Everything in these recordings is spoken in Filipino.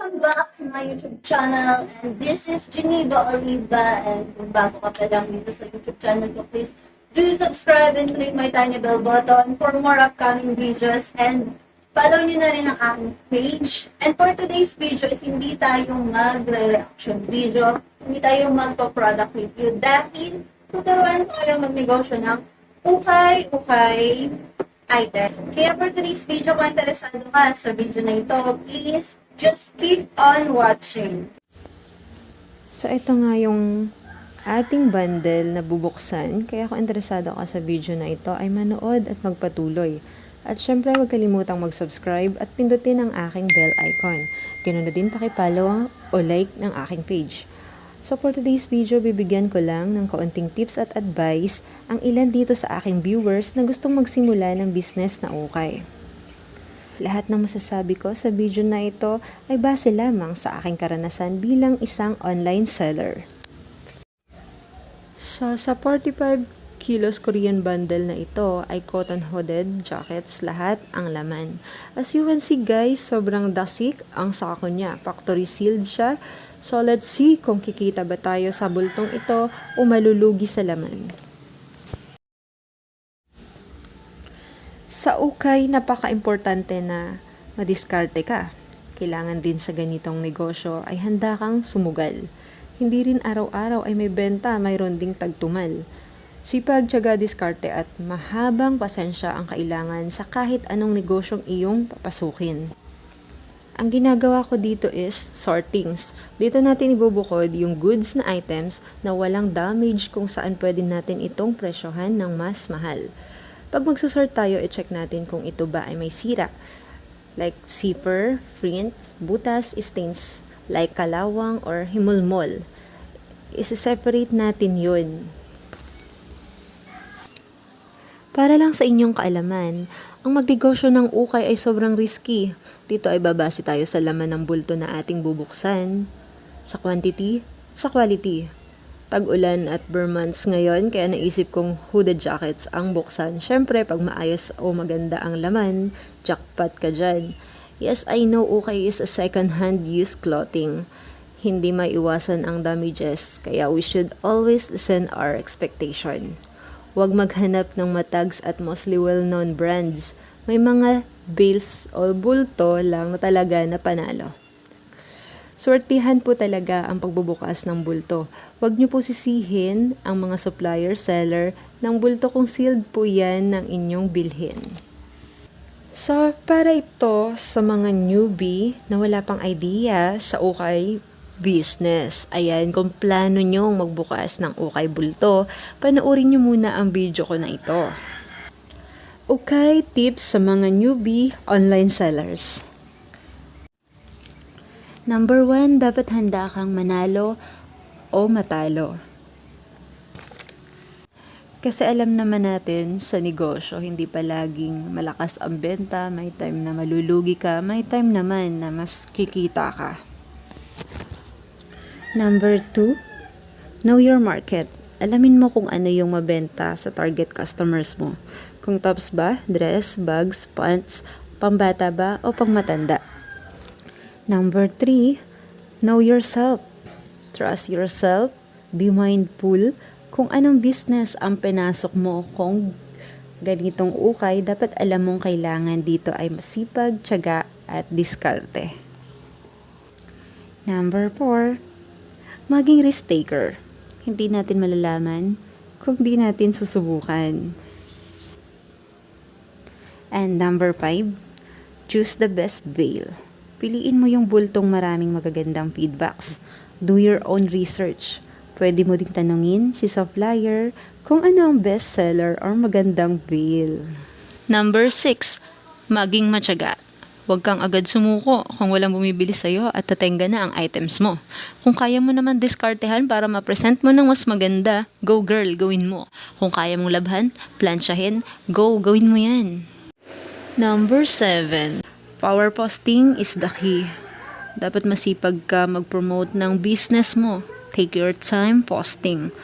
welcome back to my YouTube channel. And this is Geneva Oliva. And kung bago ka pa lang dito sa YouTube channel ko, please do subscribe and click my tiny bell button for more upcoming videos. And follow nyo na rin ang aking page. And for today's video is hindi tayo magre-reaction video. Hindi tayo magpo-product review. Dahil tuturuan tayo magnegosyo ng ukay-ukay item. Kaya for today's video, kung interesado ka sa video na ito, please just keep on watching. So, ito nga yung ating bundle na bubuksan. Kaya kung interesado ka sa video na ito, ay manood at magpatuloy. At syempre, huwag kalimutang mag-subscribe at pindutin ang aking bell icon. Ganoon na din pakipollow o like ng aking page. So for today's video, bibigyan ko lang ng kaunting tips at advice ang ilan dito sa aking viewers na gustong magsimula ng business na ukay. Lahat ng masasabi ko sa video na ito ay base lamang sa aking karanasan bilang isang online seller. So sa 45 kilos Korean bundle na ito ay cotton hooded jackets lahat ang laman. As you can see guys, sobrang dasik ang sako niya. Factory sealed siya. So let's see kung kikita ba tayo sa bultong ito o malulugi sa laman. Sa ukay, napaka-importante na madiskarte ka. Kailangan din sa ganitong negosyo ay handa kang sumugal. Hindi rin araw-araw ay may benta, mayroon ding tagtumal. Sipag, tiyaga, diskarte at mahabang pasensya ang kailangan sa kahit anong negosyong iyong papasukin. Ang ginagawa ko dito is sortings. Dito natin ibubukod yung goods na items na walang damage kung saan pwede natin itong presyohan ng mas mahal. Pag magsusort tayo, i-check natin kung ito ba ay may sira. Like zipper, prints, butas, stains, like kalawang or himulmol. Isi-separate natin yun. Para lang sa inyong kaalaman, ang magnegosyo ng ukay ay sobrang risky. Dito ay babase tayo sa laman ng bulto na ating bubuksan, sa quantity at sa quality. Tag-ulan at bare months ngayon, kaya naisip kong hooded jackets ang buksan. Syempre, pag maayos o maganda ang laman, jackpot ka dyan. Yes, I know ukay is a second-hand used clothing. Hindi maiwasan ang damages, kaya we should always listen our expectation. Huwag maghanap ng matags at mostly well-known brands. May mga bales o bulto lang na talaga na panalo. Swertihan po talaga ang pagbubukas ng bulto. Huwag niyo po sisihin ang mga supplier, seller ng bulto kung sealed po yan ng inyong bilhin. So, para ito sa mga newbie na wala pang idea sa ukay business. Ayan, kung plano nyong magbukas ng ukay bulto, panoorin nyo muna ang video ko na ito. Ukay tips sa mga newbie online sellers. Number 1, dapat handa kang manalo o matalo. Kasi alam naman natin sa negosyo, hindi palaging malakas ang benta, may time na malulugi ka, may time naman na mas kikita ka. Number 2, know your market. Alamin mo kung ano yung mabenta sa target customers mo. Kung tops ba, dress, bags, pants, pambata ba o pangmatanda. Number 3, know yourself. Trust yourself. Be mindful kung anong business ang pinasok mo. Kung ganitong ukay, dapat alam mong kailangan dito ay masipag, tiyaga at diskarte. Number 4, maging risk taker. Hindi natin malalaman kung di natin susubukan. And number 5, choose the best veil. Piliin mo yung bultong maraming magagandang feedbacks. Do your own research. Pwede mo ding tanungin si supplier kung ano ang best seller or magandang veil. Number 6, maging matyaga. Huwag kang agad sumuko kung walang bumibili sa'yo at tatengga na ang items mo. Kung kaya mo naman diskartehan para ma-present mo ng mas maganda, go girl, gawin mo. Kung kaya mong labhan, plansyahin, go, gawin mo yan. Number 7, power posting is the key. Dapat masipag ka mag-promote ng business mo. Take your time posting.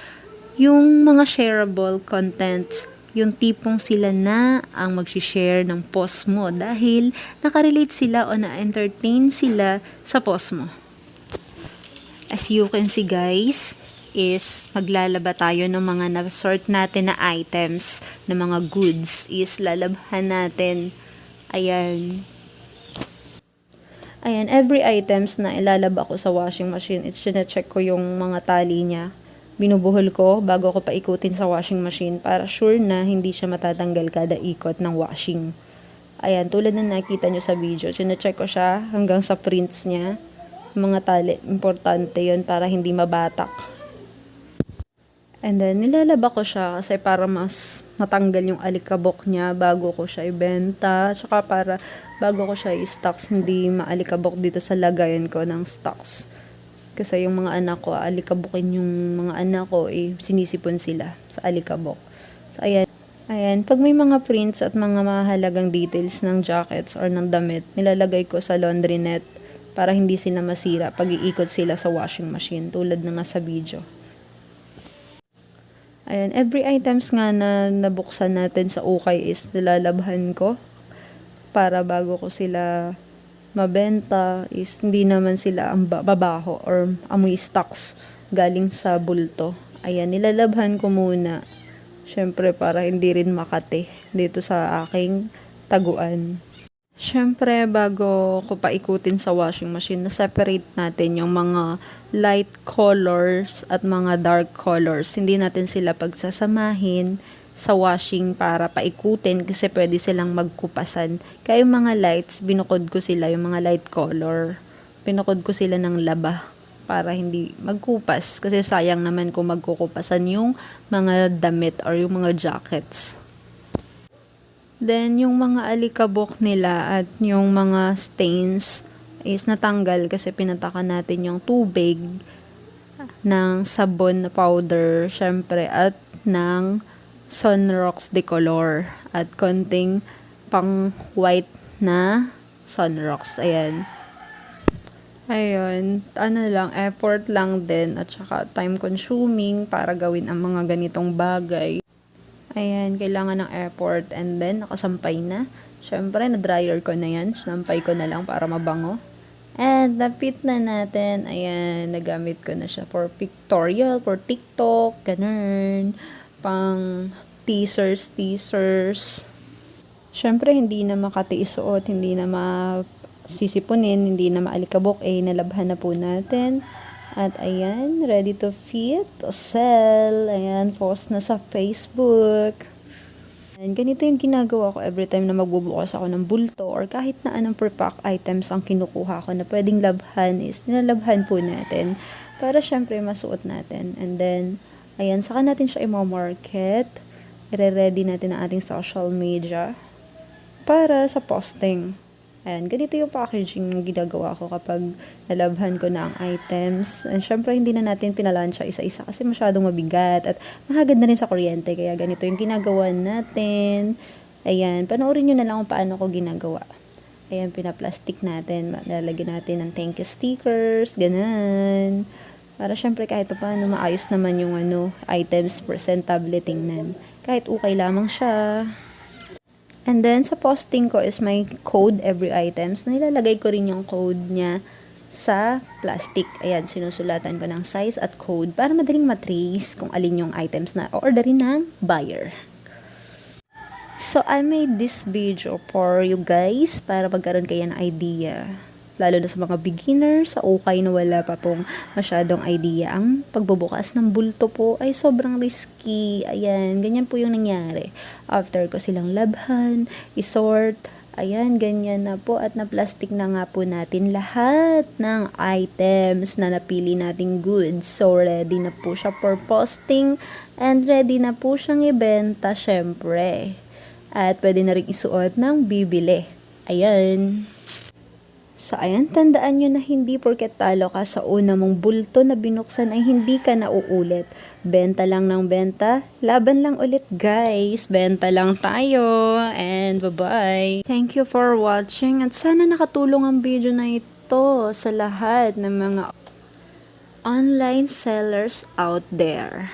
Yung mga shareable contents yung tipong sila na ang mag-share ng post mo dahil nakarelate sila o na-entertain sila sa post mo. As you can see guys, is maglalaba tayo ng mga na-sort natin na items, na mga goods, is lalabhan natin. Ayan. Ayan, every items na ilalaba ko sa washing machine, is sine-check ko yung mga tali niya. Binubuhol ko bago ko paikutin sa washing machine para sure na hindi siya matatanggal kada ikot ng washing. Ayan, tulad na nakita nyo sa video, sine-check ko siya hanggang sa prints niya. Mga tali, importante yon para hindi mabatak. And then, nilalaba ko siya kasi para mas matanggal yung alikabok niya bago ko siya ibenta. Tsaka para bago ko siya i-stocks, hindi maalikabok dito sa lagayan ko ng stocks. Kasi yung mga anak ko, alikabukin yung mga anak ko, sinisipon sila sa alikabok. So, ayan. Ayan, pag may mga prints at mga mahalagang details ng jackets or ng damit, nilalagay ko sa laundry net para hindi sila masira pag iikot sila sa washing machine, tulad na nga sa video. Ayan, every items nga na nabuksan natin sa ukay is nilalabhan ko para bago ko sila mabenta is hindi naman sila ang babaho or amoy stocks galing sa bulto. Ayan, nilalabhan ko muna. Syempre para hindi rin makate dito sa aking taguan. Syempre bago ko paikutin sa washing machine, na-separate natin yung mga light colors at mga dark colors. Hindi natin sila pagsasamahin sa washing para paikutin kasi pwede silang magkupasan. Kaya yung mga lights, binukod ko sila, yung mga light color. Binukod ko sila ng laba para hindi magkupas. Kasi sayang naman kung magkukupasan yung mga damit or yung mga jackets. Then, yung mga alikabok nila at yung mga stains is natanggal kasi pinatakan natin yung tubig ng sabon na powder, syempre, at ng Sunrox Decolor at konting pang white na Sunrox. Ayan. Ayun, effort lang din at saka time consuming para gawin ang mga ganitong bagay. Ayan, kailangan ng effort and then nakasampay na. Syempre, na-dryer ko na yan. Sinampay ko na lang para mabango. And napit na natin. Ayan, nagamit ko na siya for pictorial, for TikTok, ganun. Pang teasers. Syempre, hindi na makatiis suot, hindi na masisipunin, hindi na maalikabok, nalabhan na po natin. At ayan, ready to fit, to sell. Ayan, post na sa Facebook. And ganito yung ginagawa ko every time na magbubukas ako ng bulto or kahit na anong pre-pack items ang kinukuha ko na pwedeng labhan is nilalabhan po natin para syempre masuot natin. And then, ayan, saka natin siya i-market. I-ready natin ang ating social media para sa posting. Ayan, ganito yung packaging na ginagawa ko kapag nalabhan ko na ang items. And syempre, hindi na natin pinalansya isa-isa kasi masyadong mabigat at mahagad na rin sa kuryente. Kaya ganito yung ginagawa natin. Ayan, panoorin nyo na lang kung paano ko ginagawa. Ayan, pinaplastic natin. Lalagyan natin ng thank you stickers, ganun. Para syempre kahit pa paano maayos naman yung items, presentable tingnan. Kahit ukay lamang siya. And then, sa posting ko is may code every items. Nilalagay ko rin yung code niya sa plastic. Ayan, sinusulatan ko ng size at code para madaling matrace kung alin yung items na orderin ng buyer. So, I made this video for you guys para magkaroon kayo ng idea. Lalo na sa mga beginners, sa ukay na wala pa pong masyadong idea. Ang pagbubukas ng bulto po ay sobrang risky. Ayan, ganyan po yung nangyari. After ko silang labhan, isort, ayan, ganyan na po. At na-plastic na nga po natin lahat ng items na napili nating goods. So, ready na po siya for posting and ready na po siyang ibenta, syempre. At pwede na rin isuot ng bibili. Ayan. So, ayan, tandaan nyo na hindi porket talo ka sa una mong bulto na binuksan ay hindi ka nauulit. Benta lang ng benta, laban lang ulit guys. Benta lang tayo and bye-bye. Thank you for watching at sana nakatulong ang video na ito sa lahat ng mga online sellers out there.